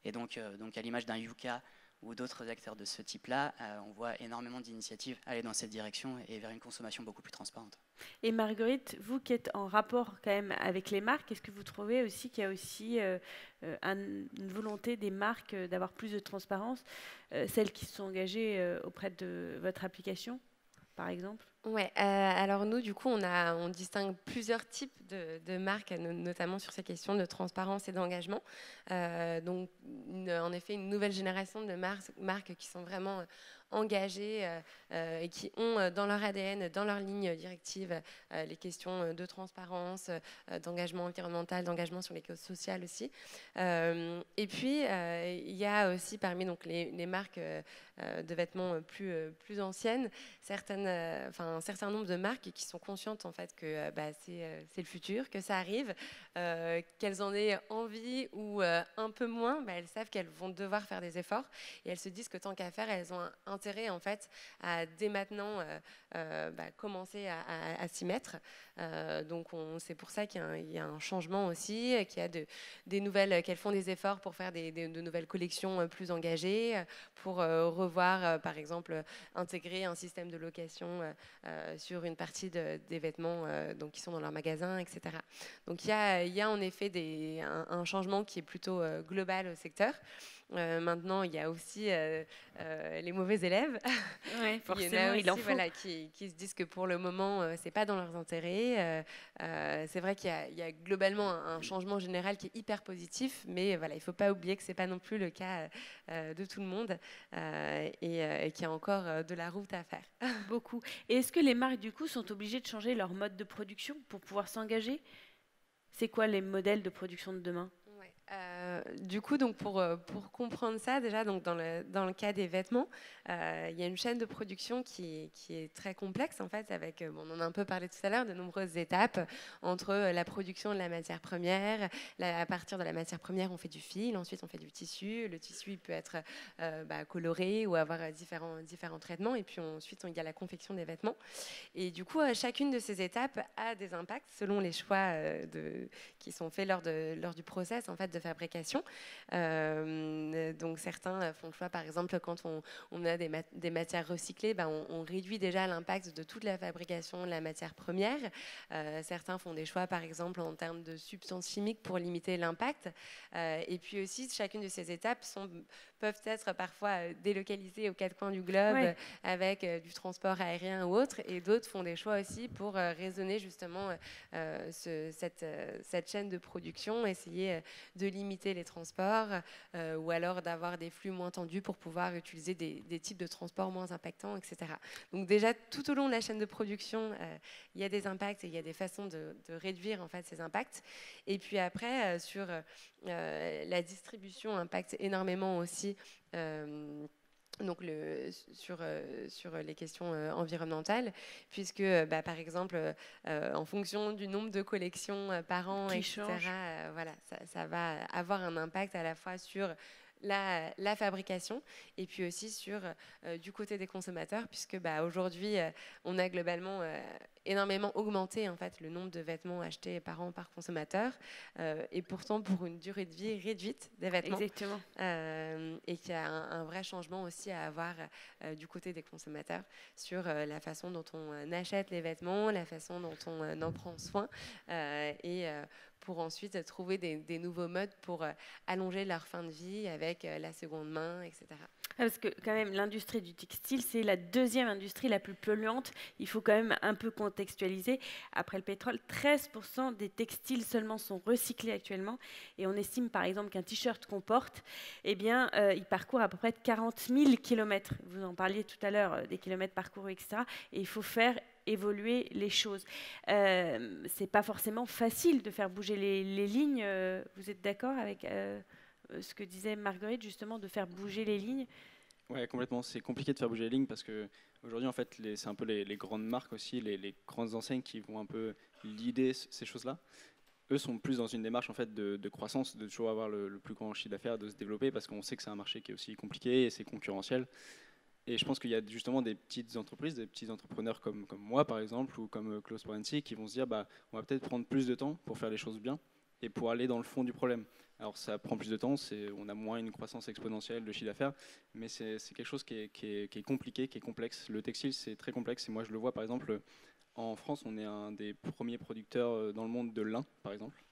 Et donc à l'image d'un Yuka ou d'autres acteurs de ce type-là, on voit énormément d'initiatives aller dans cette direction et vers une consommation beaucoup plus transparente. Et Marguerite, vous qui êtes en rapport quand même avec les marques, est-ce que vous trouvez aussi qu'il y a aussi une volonté des marques d'avoir plus de transparence, celles qui se sont engagées auprès de votre application, par exemple? Ouais, alors nous, du coup, on distingue plusieurs types de marques, notamment sur ces questions de transparence et d'engagement. Donc, en effet, une nouvelle génération de marques qui sont vraiment engagées et qui ont dans leur ADN, dans leur ligne directive, les questions de transparence, d'engagement environnemental, d'engagement sur les causes sociales aussi. Et puis, il y a aussi parmi donc, les marques de vêtements plus anciennes, un certain nombre de marques qui sont conscientes en fait que c'est le futur, que ça arrive, qu'elles en aient envie ou un peu moins, elles savent qu'elles vont devoir faire des efforts et elles se disent que tant qu'à faire, elles ont intérêt en fait à dès maintenant commencer à s'y mettre. Donc c'est pour ça qu'il y a un changement aussi, qu'il y a qu'elles font des efforts pour faire de nouvelles collections plus engagées, pour revoir par exemple intégrer un système de location sur une partie des vêtements donc, qui sont dans leur magasin, etc. Donc il y a en effet un changement qui est plutôt global au secteur. Maintenant, il y a aussi les mauvais élèves. Ouais, forcément, il y en a aussi, il en faut. qui se disent que pour le moment, c'est pas dans leurs intérêts. C'est vrai qu'il y a globalement un changement général qui est hyper positif, mais voilà, il faut pas oublier que c'est pas non plus le cas de tout le monde et qu'il y a encore de la route à faire. Beaucoup. Et est-ce que les marques, du coup, sont obligées de changer leur mode de production pour pouvoir s'engager? C'est quoi les modèles de production de demain? Du coup, donc pour comprendre ça, déjà, donc dans le cas des vêtements, il y a une chaîne de production qui est très complexe, en fait, avec, on en a un peu parlé tout à l'heure, de nombreuses étapes entre la production de la matière première. À partir de la matière première, on fait du fil, ensuite on fait du tissu. Le tissu, il peut être coloré ou avoir différents traitements. Et puis ensuite, il y a la confection des vêtements. Et du coup, chacune de ces étapes a des impacts selon les choix qui sont faits lors du process, en fait, de fabrication. Donc certains font le choix, par exemple, quand on a des matières recyclées, on réduit déjà l'impact de toute la fabrication de la matière première. Certains font des choix, par exemple, en termes de substances chimiques pour limiter l'impact. Et puis aussi, chacune de ces étapes peuvent être parfois délocalisées aux quatre coins du globe, avec du transport aérien ou autre, et d'autres font des choix aussi pour raisonner justement cette chaîne de production, essayer de limiter les transports ou alors d'avoir des flux moins tendus pour pouvoir utiliser des types de transports moins impactants, etc. Donc déjà, tout au long de la chaîne de production, il y a des impacts et il y a des façons de réduire en fait ces impacts. Et puis après, sur la distribution impacte énormément aussi donc sur les questions environnementales, puisque par exemple, en fonction du nombre de collections par an, etc., voilà, ça va avoir un impact à la fois sur la fabrication, et puis aussi sur du côté des consommateurs, puisque aujourd'hui on a globalement énormément augmenté en fait le nombre de vêtements achetés par an par consommateur, et pourtant pour une durée de vie réduite des vêtements. Exactement. Et qu'il y a un vrai changement aussi à avoir du côté des consommateurs sur la façon dont on achète les vêtements, la façon dont on en prend soin, et pour ensuite trouver des nouveaux modes pour allonger leur fin de vie avec la seconde main, etc. Parce que quand même, l'industrie du textile, c'est la deuxième industrie la plus polluante. Il faut quand même un peu contextualiser. Après le pétrole, 13% des textiles seulement sont recyclés actuellement. Et on estime par exemple qu'un t-shirt qu'on porte, eh bien, il parcourt à peu près 40 000 kilomètres. Vous en parliez tout à l'heure, des kilomètres parcourus, etc. Et il faut faire évoluer les choses. C'est pas forcément facile de faire bouger les lignes. Vous êtes d'accord avec ce que disait Marguerite, justement, de faire bouger les lignes? Ouais, complètement. C'est compliqué de faire bouger les lignes parce que aujourd'hui, en fait, c'est un peu les grandes marques aussi, les grandes enseignes qui vont un peu leader ces choses-là. Eux sont plus dans une démarche en fait de croissance, de toujours avoir le plus grand chiffre d'affaires, de se développer, parce qu'on sait que c'est un marché qui est aussi compliqué et c'est concurrentiel. Et je pense qu'il y a justement des petites entreprises, des petits entrepreneurs comme moi par exemple, ou comme Klaus Porency, qui vont se dire on va peut-être prendre plus de temps pour faire les choses bien et pour aller dans le fond du problème. Alors ça prend plus de temps, on a moins une croissance exponentielle de chiffre d'affaires, mais c'est quelque chose qui est compliqué, qui est complexe. Le textile, c'est très complexe, et moi je le vois par exemple, en France, on est un des premiers producteurs dans le monde de lin, par exemple.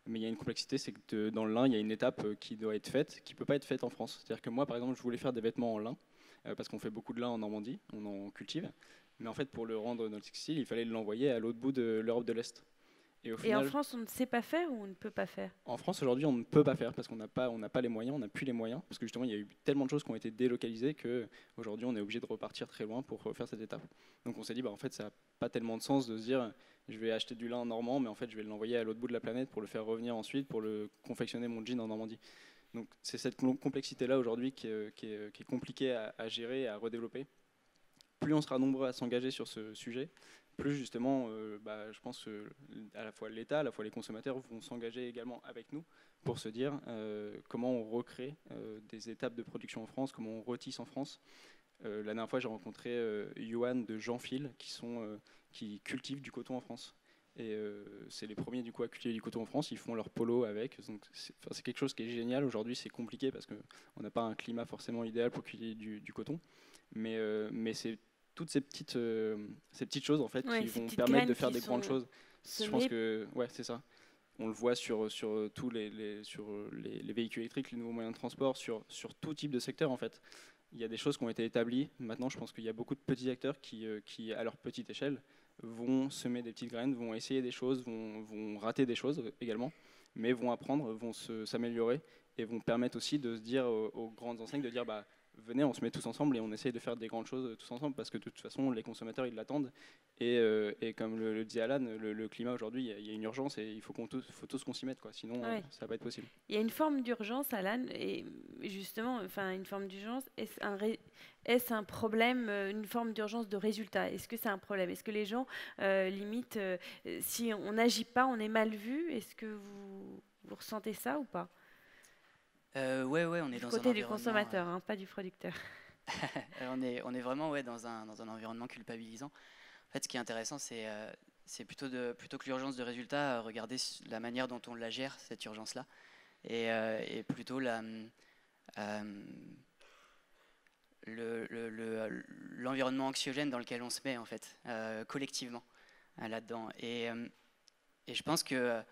Mais il y a une complexité, c'est que dans le lin, il y a une étape qui doit être faite, qui ne peut pas être faite en France. C'est-à-dire que moi, par exemple, je voulais faire des vêtements en lin, parce qu'on fait beaucoup de lin en Normandie, on en cultive. Mais en fait, pour le rendre dans le textile, il fallait l'envoyer à l'autre bout de l'Europe de l'Est. Et en France, on ne sait pas faire ou on ne peut pas faire? En France, aujourd'hui, on ne peut pas faire parce qu'on n'a pas les moyens, on n'a plus les moyens, parce que justement, il y a eu tellement de choses qui ont été délocalisées qu'aujourd'hui, on est obligé de repartir très loin pour faire cette étape. Donc on s'est dit, en fait, ça n'a pas tellement de sens de se dire, je vais acheter du lin normand, mais en fait, je vais l'envoyer à l'autre bout de la planète pour le faire revenir ensuite, pour le confectionner mon jean en Normandie. Donc c'est cette complexité-là aujourd'hui qui est compliquée à gérer, à redévelopper. Plus on sera nombreux à s'engager sur ce sujet, plus justement, je pense que à la fois l'État, à la fois les consommateurs vont s'engager également avec nous pour se dire comment on recrée des étapes de production en France, comment on retisse en France. La dernière fois, j'ai rencontré Johan de Jeanfil qui cultivent du coton en France. Et c'est les premiers du coup à cultiver du coton en France, ils font leur polo avec. Donc c'est quelque chose qui est génial. Aujourd'hui, c'est compliqué parce qu'on n'a pas un climat forcément idéal pour cultiver du coton. Mais c'est toutes ces petites choses en fait qui vont permettre de faire des grandes choses. Je pense que c'est ça. On le voit sur tous les véhicules électriques, les nouveaux moyens de transport, sur tout type de secteur en fait. Il y a des choses qui ont été établies. Maintenant, je pense qu'il y a beaucoup de petits acteurs qui à leur petite échelle, vont semer des petites graines, vont essayer des choses, vont rater des choses également, mais vont apprendre, vont s'améliorer et vont permettre aussi de se dire aux grandes enseignes de dire venez, on se met tous ensemble et on essaye de faire des grandes choses tous ensemble parce que de toute façon, les consommateurs, ils l'attendent. Et comme le disait Alan, le climat aujourd'hui, il y a une urgence et il faut tous qu'on s'y mette, quoi. Sinon, ça ne va pas être possible. Il y a une forme d'urgence, Alan, et justement, une forme d'urgence, est-ce un problème, une forme d'urgence de résultat? Est-ce que c'est un problème? Est-ce que les gens, limite, si on n'agit pas, on est mal vu? Est-ce que vous ressentez ça ou pas? Ouais, on est dans un côté du consommateur, pas du producteur. on est vraiment dans un environnement culpabilisant. En fait, ce qui est intéressant, c'est plutôt que l'urgence de résultat, regarder la manière dont on la gère, cette urgence-là, et plutôt l'environnement anxiogène dans lequel on se met en fait, collectivement là-dedans. Et je pense que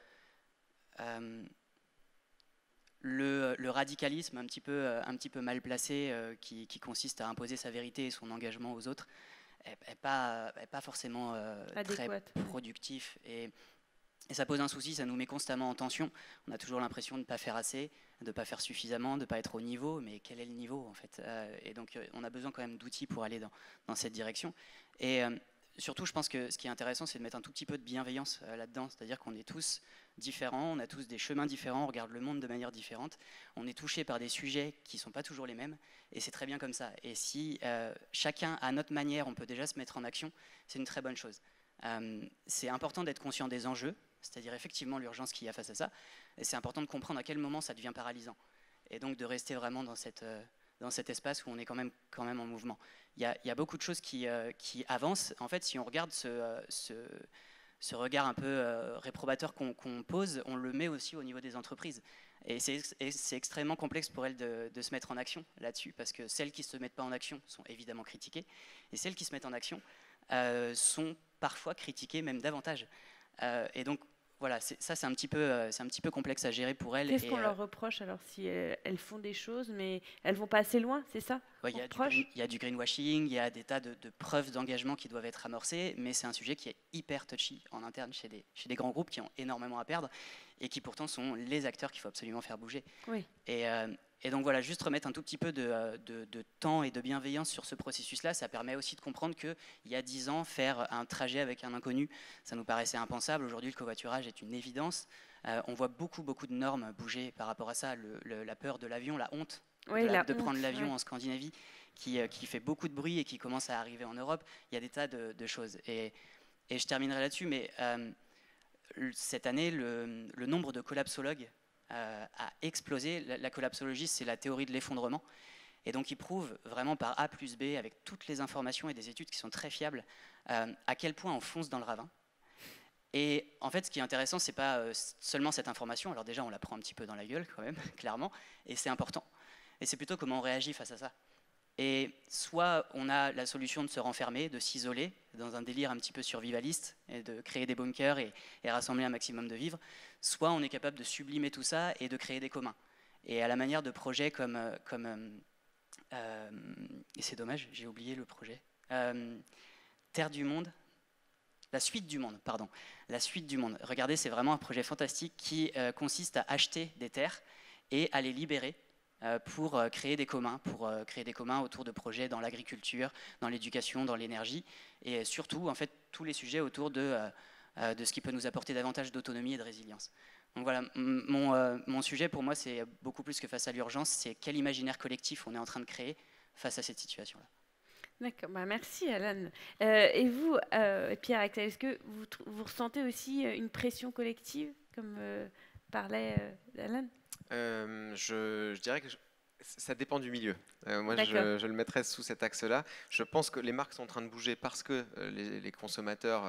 le radicalisme un petit peu mal placé qui consiste à imposer sa vérité et son engagement aux autres n'est pas forcément très productif et ça pose un souci, ça nous met constamment en tension. On a toujours l'impression de ne pas faire assez, de ne pas faire suffisamment, de ne pas être au niveau, mais quel est le niveau en fait? Et donc on a besoin quand même d'outils pour aller dans cette direction. Et surtout, je pense que ce qui est intéressant, c'est de mettre un tout petit peu de bienveillance là-dedans, c'est-à-dire qu'on est tous différents, on a tous des chemins différents, on regarde le monde de manière différente, on est touché par des sujets qui ne sont pas toujours les mêmes, et c'est très bien comme ça. Et si chacun, à notre manière, on peut déjà se mettre en action, c'est une très bonne chose. C'est important d'être conscient des enjeux, c'est-à-dire effectivement l'urgence qu'il y a face à ça, et c'est important de comprendre à quel moment ça devient paralysant. et donc de rester vraiment dans cet espace où on est quand même en mouvement. Il y a beaucoup de choses qui avancent. En fait, si on regarde ce regard un peu réprobateur qu'on pose, on le met aussi au niveau des entreprises. Et c'est extrêmement complexe pour elles de se mettre en action là-dessus, parce que celles qui ne se mettent pas en action sont évidemment critiquées, et celles qui se mettent en action sont parfois critiquées même davantage. Et donc, voilà, ça c'est un petit peu complexe à gérer pour elles. Qu'est-ce qu'on leur reproche alors si elles font des choses mais elles vont pas assez loin, c'est ça? Il y a du greenwashing, il y a des tas de preuves d'engagement qui doivent être amorcées, mais c'est un sujet qui est hyper touchy en interne chez des grands groupes qui ont énormément à perdre et qui pourtant sont les acteurs qu'il faut absolument faire bouger. Oui. Et donc voilà, juste remettre un tout petit peu de temps et de bienveillance sur ce processus-là, ça permet aussi de comprendre qu'il y a 10 ans, faire un trajet avec un inconnu, ça nous paraissait impensable. Aujourd'hui, le covoiturage est une évidence. On voit beaucoup de normes bouger par rapport à ça. La peur de l'avion, la honte de prendre l'avion en Scandinavie, qui fait beaucoup de bruit et qui commence à arriver en Europe. Il y a des tas de choses. Et je terminerai là-dessus, mais cette année, le nombre de collapsologues a explosé. La collapsologie, c'est la théorie de l'effondrement. Et donc, il prouve vraiment par A plus B, avec toutes les informations et des études qui sont très fiables, à quel point on fonce dans le ravin. Et en fait, ce qui est intéressant, c'est pas seulement cette information. Alors déjà, on la prend un petit peu dans la gueule quand même, clairement, et c'est important. Et c'est plutôt comment on réagit face à ça. Et soit on a la solution de se renfermer, de s'isoler dans un délire un petit peu survivaliste et de créer des bunkers et rassembler un maximum de vivres, soit on est capable de sublimer tout ça et de créer des communs. Et à la manière de projets comme et c'est dommage, j'ai oublié le projet, Terre du Monde, la suite du monde, pardon, la suite du monde. Regardez, c'est vraiment un projet fantastique qui consiste à acheter des terres et à les libérer pour créer des communs, autour de projets dans l'agriculture, dans l'éducation, dans l'énergie, et surtout, en fait, tous les sujets autour de ce qui peut nous apporter davantage d'autonomie et de résilience. Donc voilà, mon sujet pour moi, c'est beaucoup plus que face à l'urgence, c'est quel imaginaire collectif on est en train de créer face à cette situation-là. D'accord, merci Alan. Et vous, Pierre-Axel, est-ce que vous ressentez aussi une pression collective, comme parlait Alan? Je dirais que ça dépend du milieu. Moi, je le mettrais sous cet axe-là. Je pense que les marques sont en train de bouger parce que les consommateurs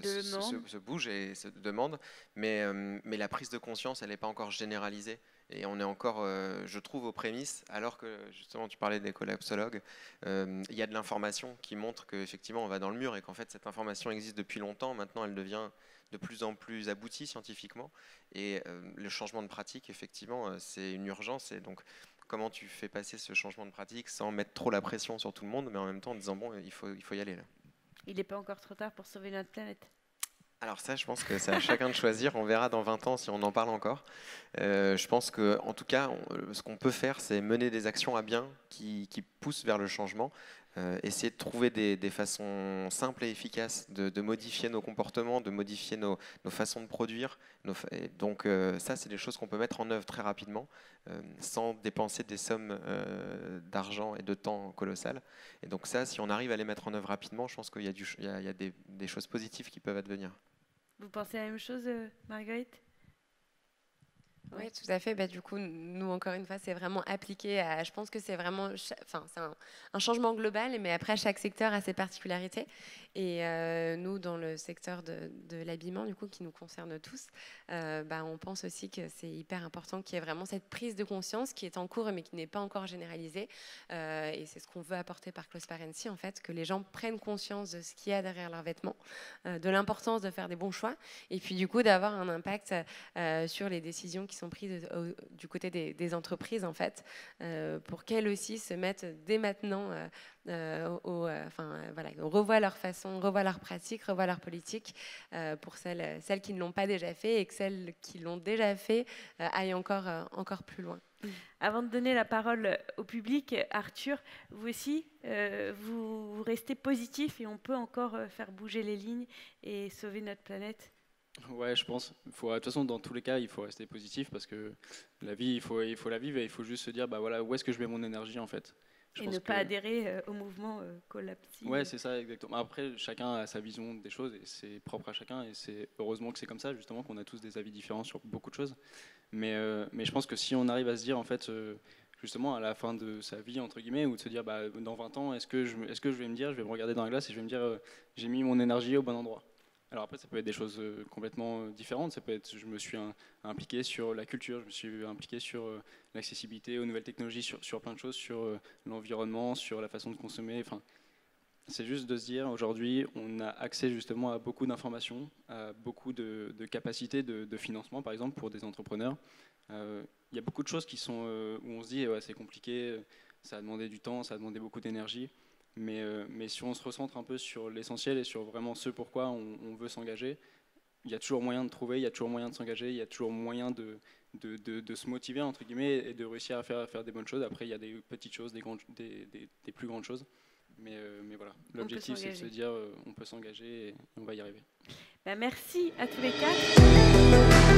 se bougent et se demandent, mais la prise de conscience, elle n'est pas encore généralisée. Et on est encore, je trouve, aux prémices, alors que justement tu parlais des collapsologues, il y a de l'information qui montre qu'effectivement on va dans le mur et qu'en fait cette information existe depuis longtemps. Maintenant, elle devient de plus en plus aboutie scientifiquement. Et le changement de pratique, effectivement, c'est une urgence. Et donc, comment tu fais passer ce changement de pratique sans mettre trop la pression sur tout le monde, mais en même temps en disant, bon, il faut y aller là. Il n'est pas encore trop tard pour sauver notre planète? Alors ça, je pense que c'est à chacun de choisir. On verra dans 20 ans si on en parle encore. Je pense qu'en tout cas, ce qu'on peut faire, c'est mener des actions à bien qui poussent vers le changement. Essayer de trouver des façons simples et efficaces de modifier nos comportements, de modifier nos façons de produire. Donc ça, c'est des choses qu'on peut mettre en œuvre très rapidement, sans dépenser des sommes d'argent et de temps colossales. Et donc ça, si on arrive à les mettre en œuvre rapidement, je pense qu'il y a des choses positives qui peuvent advenir. Vous pensez la même chose, Marguerite? Oui, tout à fait. Du coup, nous, encore une fois, c'est vraiment appliqué à... Je pense que c'est vraiment... Enfin, c'est un changement global, mais après, chaque secteur a ses particularités. Et nous, dans le secteur de l'habillement, du coup, qui nous concerne tous, on pense aussi que c'est hyper important qu'il y ait vraiment cette prise de conscience qui est en cours, mais qui n'est pas encore généralisée. Et c'est ce qu'on veut apporter par Closeparency, en fait, que les gens prennent conscience de ce qu'il y a derrière leurs vêtements, de l'importance de faire des bons choix, et puis, du coup, d'avoir un impact sur les décisions qui sont prises du côté des entreprises, en fait, pour qu'elles aussi se mettent dès maintenant revoient leur façon, revoient leurs pratiques, revoient leur politique, pour celles qui ne l'ont pas déjà fait, et que celles qui l'ont déjà fait aillent encore plus loin. Avant de donner la parole au public, Arthur, vous aussi, vous restez positif et on peut encore faire bouger les lignes et sauver notre planète? Ouais, je pense. De toute façon, dans tous les cas, il faut rester positif parce que la vie, il faut la vivre et il faut juste se dire, où est-ce que je mets mon énergie en fait? Et ne pas adhérer au mouvement collapsif. Ouais, c'est ça, exactement. Après, chacun a sa vision des choses et c'est propre à chacun. Et c'est heureusement que c'est comme ça, justement, qu'on a tous des avis différents sur beaucoup de choses. Mais je pense que si on arrive à se dire, en fait, justement, à la fin de sa vie, entre guillemets, ou de se dire, bah, dans 20 ans, est-ce que je vais me dire, je vais me regarder dans la glace et je vais me dire, j'ai mis mon énergie au bon endroit. Alors après, ça peut être des choses complètement différentes. Ça peut être, je me suis impliqué sur la culture, je me suis impliqué sur l'accessibilité aux nouvelles technologies, sur plein de choses, sur l'environnement, sur la façon de consommer. Enfin, c'est juste de se dire, aujourd'hui, on a accès justement à beaucoup d'informations, à beaucoup de capacités de financement, par exemple, pour des entrepreneurs. Il y a beaucoup de choses qui sont où on se dit, ouais, c'est compliqué, ça a demandé du temps, ça a demandé beaucoup d'énergie. Mais si on se recentre un peu sur l'essentiel et sur vraiment ce pourquoi on veut s'engager, il y a toujours moyen de trouver, il y a toujours moyen de s'engager, il y a toujours moyen de se motiver, entre guillemets, et de réussir à faire des bonnes choses. Après, il y a des petites choses, des plus grandes choses. Mais voilà, l'objectif, c'est de se dire on peut s'engager et on va y arriver. Merci à tous les quatre.